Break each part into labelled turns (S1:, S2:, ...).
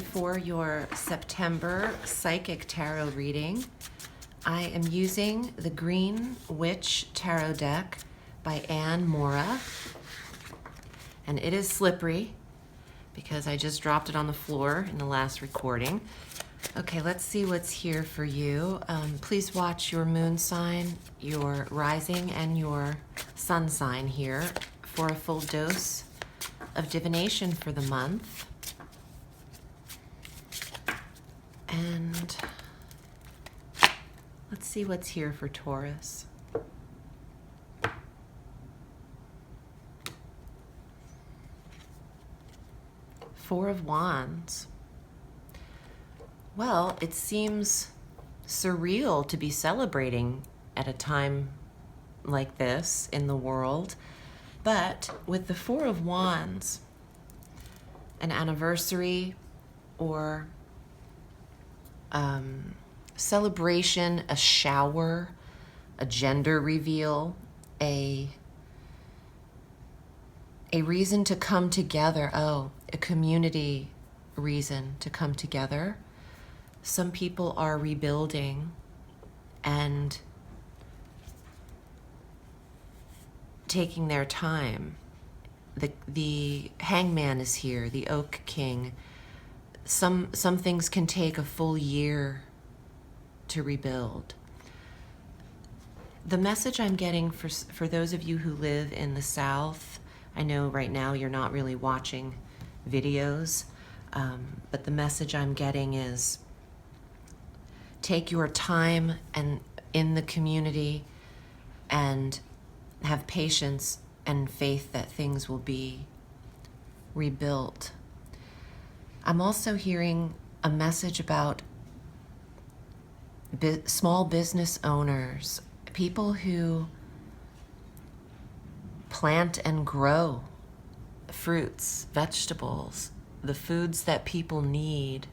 S1: for your September Psychic Tarot reading. I am using the Green Witch Tarot deck by Anne Mora, and it is slippery because I just dropped it on the floor in the last recording. Okay, let's see what's here for you. Please watch your moon sign, your rising, and your sun sign here for a full dose of divination for the month. And let's see what's here for Taurus. Four of Wands. Well, it seems surreal to be celebrating at a time like this in the world, but with the Four of Wands, an anniversary or celebration, a shower, a gender reveal, a reason to come together, a community reason to come together. Some people are rebuilding and taking their time. The Hangman is here, the Oak King. Some things can take a full year to rebuild. The message I'm getting for those of you who live in the South, I know right now you're not really watching videos, but the message I'm getting is take your time and in the community and have patience and faith that things will be rebuilt. I'm also hearing a message about small business owners, people who plant and grow fruits, vegetables. The foods that people need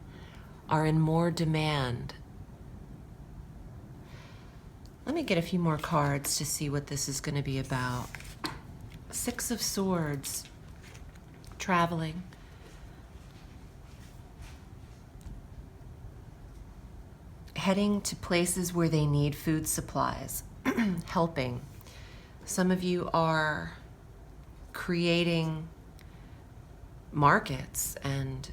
S1: are in more demand. Let me get a few more cards to see what this is going to be about. Six of Swords, traveling. Heading to places where they need food supplies, helping. Some of you are creating markets and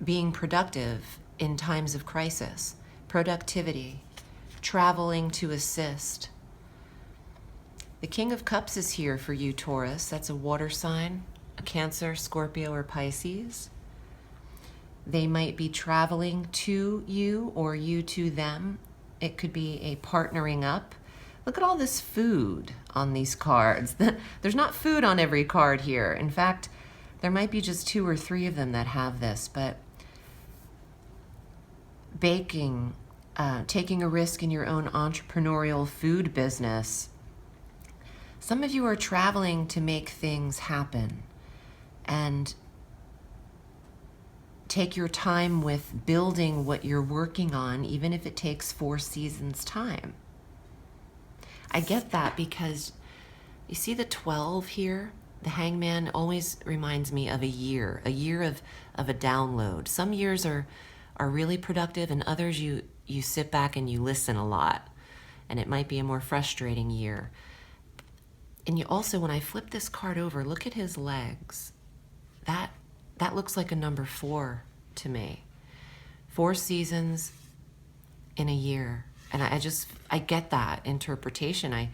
S1: being productive in times of crisis, productivity, traveling to assist. The King of Cups is here for you, Taurus. That's a water sign, a Cancer, Scorpio, or Pisces. They might be traveling to you or you to them. It could be a partnering up. Look at all this food on these cards. There's not food on every card here. In fact, there might be just 2 or 3 of them that have this, but baking, taking a risk in your own entrepreneurial food business. Some of you are traveling to make things happen and take your time with building what you're working on, even if it takes 4 seasons' time. I get that because you see the 12 here? The Hangman always reminds me of a year of a download. Some years are really productive, and others you sit back and you listen a lot, and it might be a more frustrating year. And you also, when I flip this card over, look at his legs. That looks like a number 4 to me. 4 seasons in a year. And I get that interpretation. I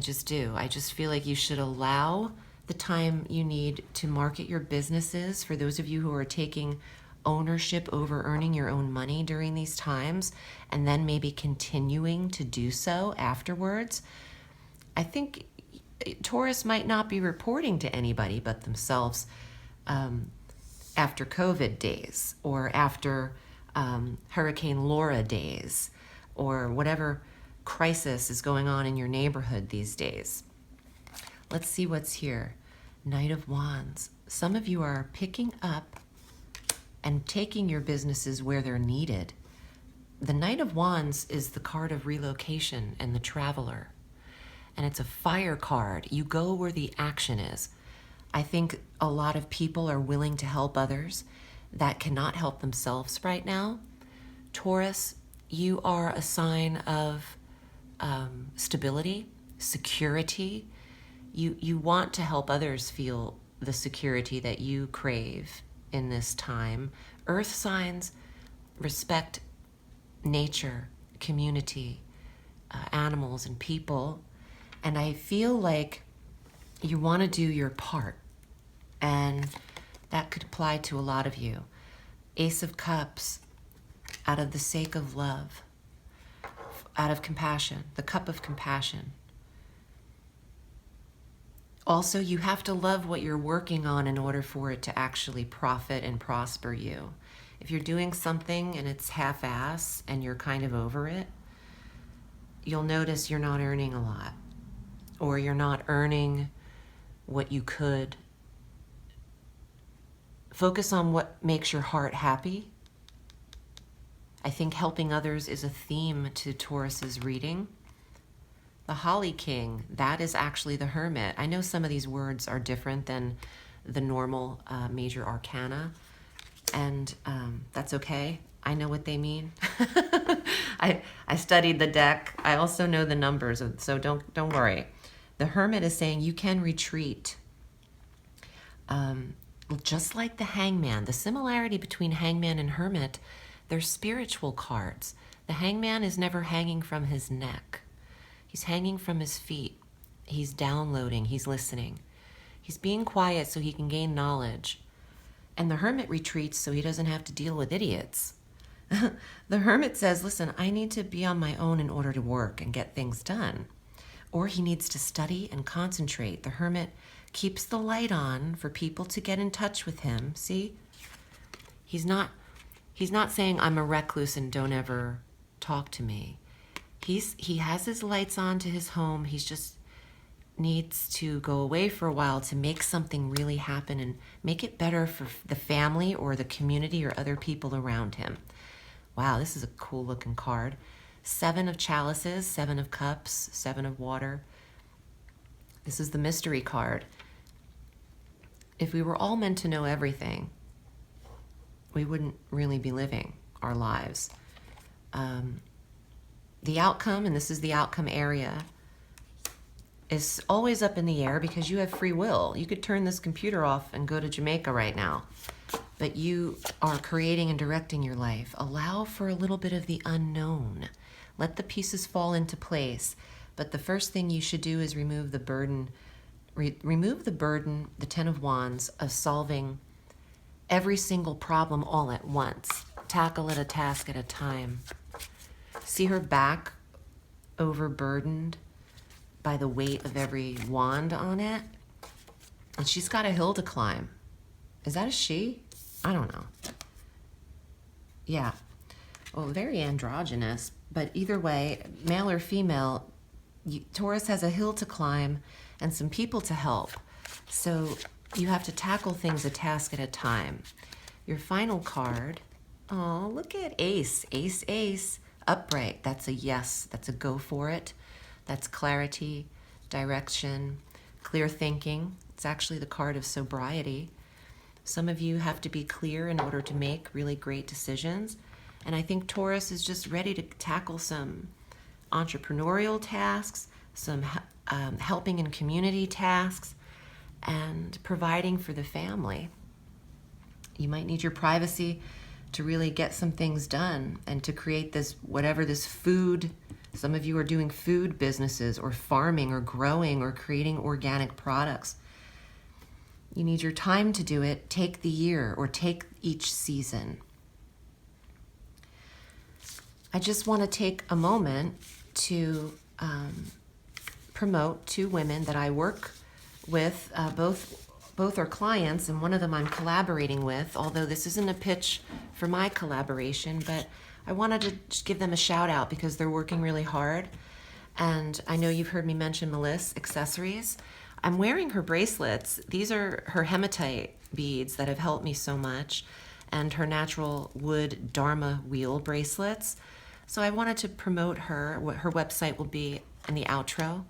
S1: just do. I just feel like you should allow the time you need to market your businesses. For those of you who are taking ownership over earning your own money during these times, and then maybe continuing to do so afterwards. I think Taurus might not be reporting to anybody but themselves after COVID days, or after Hurricane Laura days, or whatever crisis is going on in your neighborhood these days. Let's see what's here. Knight of Wands. Some of you are picking up and taking your businesses where they're needed. The Knight of Wands is the card of relocation and the traveler. And it's a fire card. You go where the action is. I think a lot of people are willing to help others that cannot help themselves right now. Taurus, you are a sign of stability, security. You want to help others feel the security that you crave in this time. Earth signs respect nature, community, animals, and people. And I feel like you want to do your part. And that could apply to a lot of you. Ace of Cups, out of the sake of love, out of compassion, the cup of compassion. Also, you have to love what you're working on in order for it to actually profit and prosper you. If you're doing something and it's half-ass and you're kind of over it, you'll notice you're not earning a lot, or you're not earning what you could. Focus on what makes your heart happy. I think helping others is a theme to Taurus's reading. The Holly King, that is actually the Hermit. I know some of these words are different than the normal major arcana, and that's okay. I know what they mean. I studied the deck. I also know the numbers, so don't worry. The Hermit is saying you can retreat. Just like the Hangman, the similarity between Hangman and Hermit, they're spiritual cards. The Hangman is never hanging from his neck. He's hanging from his feet. He's downloading. He's listening. He's being quiet so he can gain knowledge. And the Hermit retreats so he doesn't have to deal with idiots. The Hermit says, listen, I need to be on my own in order to work and get things done. Or he needs to study and concentrate. The Hermit keeps the light on for people to get in touch with him. See? He's not saying I'm a recluse and don't ever talk to me. He has his lights on to his home. He's just needs to go away for a while to make something really happen and make it better for the family or the community or other people around him. Wow, this is a cool looking card. 7 of Chalices, 7 of Cups, 7 of Water. This is the mystery card. If we were all meant to know everything, we wouldn't really be living our lives. The outcome, and this is the outcome area, is always up in the air because you have free will. You could turn this computer off and go to Jamaica right now, but you are creating and directing your life. Allow for a little bit of the unknown. Let the pieces fall into place. But the first thing you should do is remove the burden, the 10 of Wands, of solving every single problem all at once. Tackle it a task at a time. See her back overburdened by the weight of every wand on it? And she's got a hill to climb. Is that a she? I don't know. Yeah. Well, very androgynous. But either way, male or female, Taurus has a hill to climb and some people to help. So you have to tackle things a task at a time. Your final card, oh, look at Ace. Ace, Ace. Upright, that's a yes, that's a go for it. That's clarity, direction, clear thinking. It's actually the card of sobriety. Some of you have to be clear in order to make really great decisions. And I think Taurus is just ready to tackle some entrepreneurial tasks, some helping in community tasks, and providing for the family. You might need your privacy to really get some things done and to create this, whatever this food, some of you are doing food businesses or farming or growing or creating organic products. You need your time to do it. Take the year or take each season. I just want to take a moment to promote 2 women that I work with. Both are clients, and one of them I'm collaborating with, although this isn't a pitch for my collaboration, but I wanted to just give them a shout out because they're working really hard. And I know you've heard me mention Melissa Accessories. I'm wearing her bracelets. These are her hematite beads that have helped me so much, and her natural wood Dharma wheel bracelets. So I wanted to promote her. Her website will be in the outro,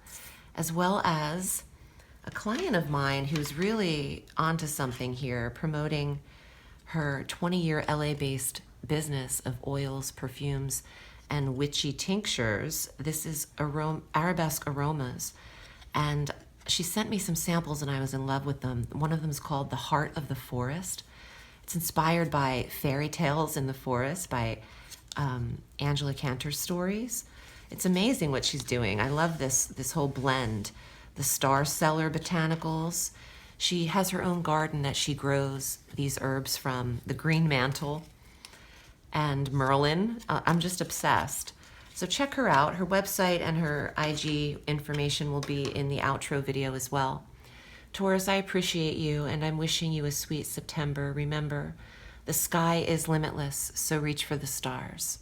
S1: as well as a client of mine who's really onto something here, promoting her 20-year LA-based business of oils, perfumes, and witchy tinctures. This is arabesque aromas. And she sent me some samples and I was in love with them. One of them is called The Heart of the Forest. It's inspired by fairy tales in the forest by Angela Cantor's stories. It's amazing what she's doing. I love this whole blend. The Star Cellar botanicals. She has her own garden that she grows these herbs from, the green mantle and Merlin. I'm just obsessed. So check her out. Her website and her IG information will be in the outro video as well. Taurus, I appreciate you, and I'm wishing you a sweet September. Remember, the sky is limitless, so reach for the stars.